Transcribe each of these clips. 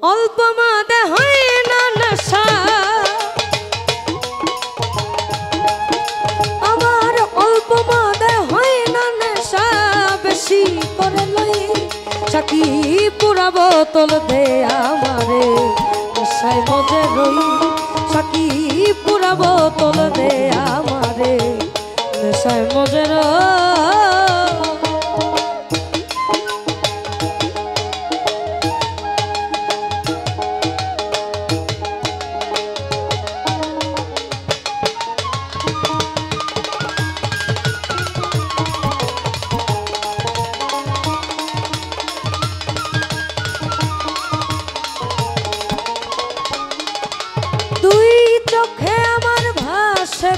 অল্প মাদে হয় না নেশা, আমার অল্প মাদে হয় না নেশা, বেশি করে লই চাকি পুরা বোতল দে আমারে, নেশায় মজে রই চাকি পুরা বোতল দে আমারে, নেশায় মজে রই।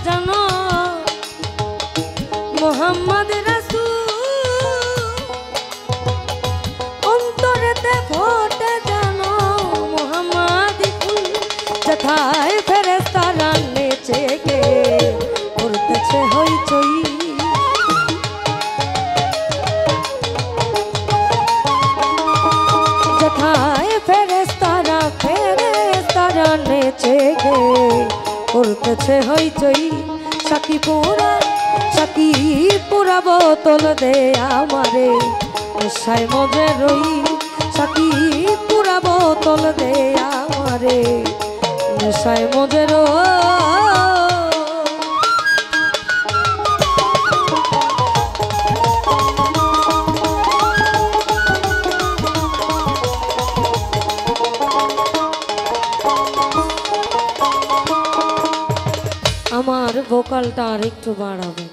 জানো মোহাম্মদ রাসূল, অন্তরেতে ফোটে জানো মোহাম্মদ ফুল, যেথায় ফেরেশতারা নেচে গে করতেছে হইচই, যেথায় ফেরেশতারা নেচে গে করতেছে হইচই, সাকি পুরা বোতল দে আমারে, নেশায় মজে রই সাকি পুরা বোতল দে আমারে, নেশায় মজে রই। আমার ভোকালটা আর একটু বাড়াবেন,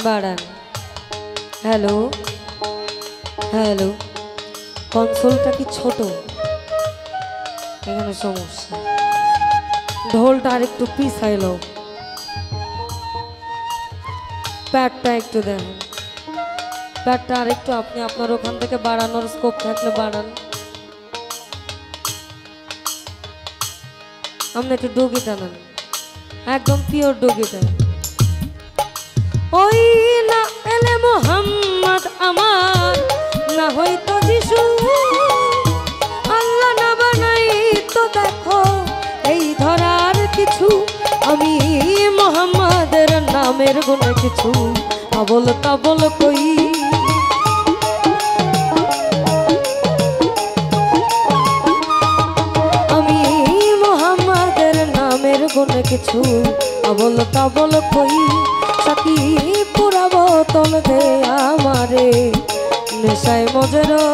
বাড়ান। হ্যালো হ্যালো, কনসোলটা কি ছোট? এখানে সমস্যা। ঢোলটা আর একটু পিছাইলো, প্যাডটা একটু দেখেন, প্যাডটা আর একটু আপনি আপনার ওখান থেকে বাড়ানোর স্কোপ থাকলে বাড়ান। আপনি একটু ডুগি টানান, একদম পিওর ডুগি টানান। ওই না এলে মোহাম্মদ আমার, না হয়তো যিশু, আল্লাহ না বানাই তো দেখো এই ধরার কিছু, আমি মোহাম্মদের নামের গুণে কিছু আবল তাবল কই, গুণে কিছু আবল তাবল কই, সাকি পুরা বোতল দে আমারে, নেশায় মজে রই।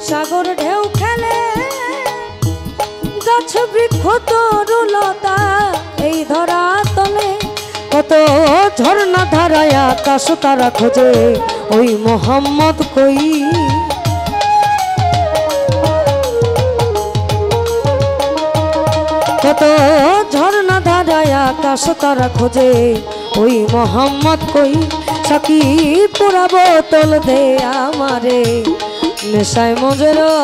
সাগর ঢেউ খেলে গাছ বৃক্ষ তরুলতা এই ধরা তলে, কত ঝর্ণা ধারায় আকাশ তারা খোঁজে ওই মোহাম্মদ কই, কত ঝর্ণা ধারায় আকাশ তারা খোঁজে ওই মোহাম্মদ কই, সাকি পুরা বোতল দে আমারে, নেশায় মজে রই।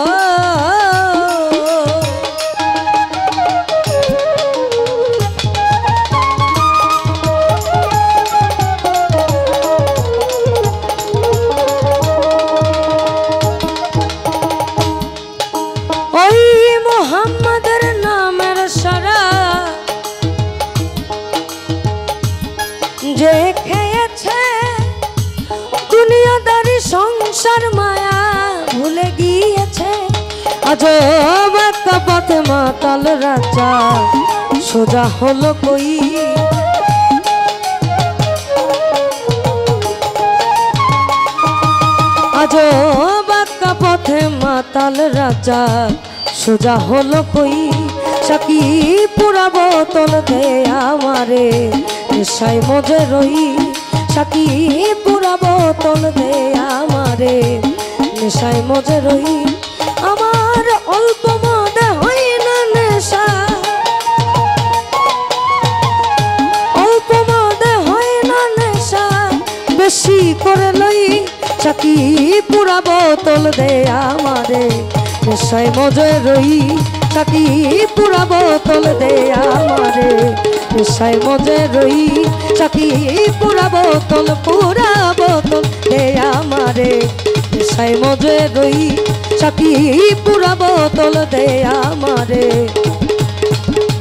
ওই মোহাম্মদের নামের সারা যে খেয়েছে দুনিয়াদারি সংসার মায়া ভুলে গিয়েছে, আজব একটা পথে মাতাল রাজা সোজা হলো কই, আজব একটা পথে মাতাল রাজা সোজা হলো কই, সাকি পুরা বোতল দে আমারে নেশায় মজে রই সাকি পুরা বোতল দে আমারে নেশায় মজে রই আমার অল্প মদে হই না নেশা অল্প মদে হয় না নেশা বেশি করে লই সাকি পুরা বোতল দে আমারে নেশায় মজে রই সাকি পুরা বোতল দে আমারে নেশায় মজে রই সাকি পুরা বোতল দে আমারে নেশায় মজে রই সাকি পুরা বোতল দে আমারে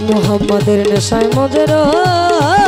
মোহাম্মদের নেশায় মজে রই।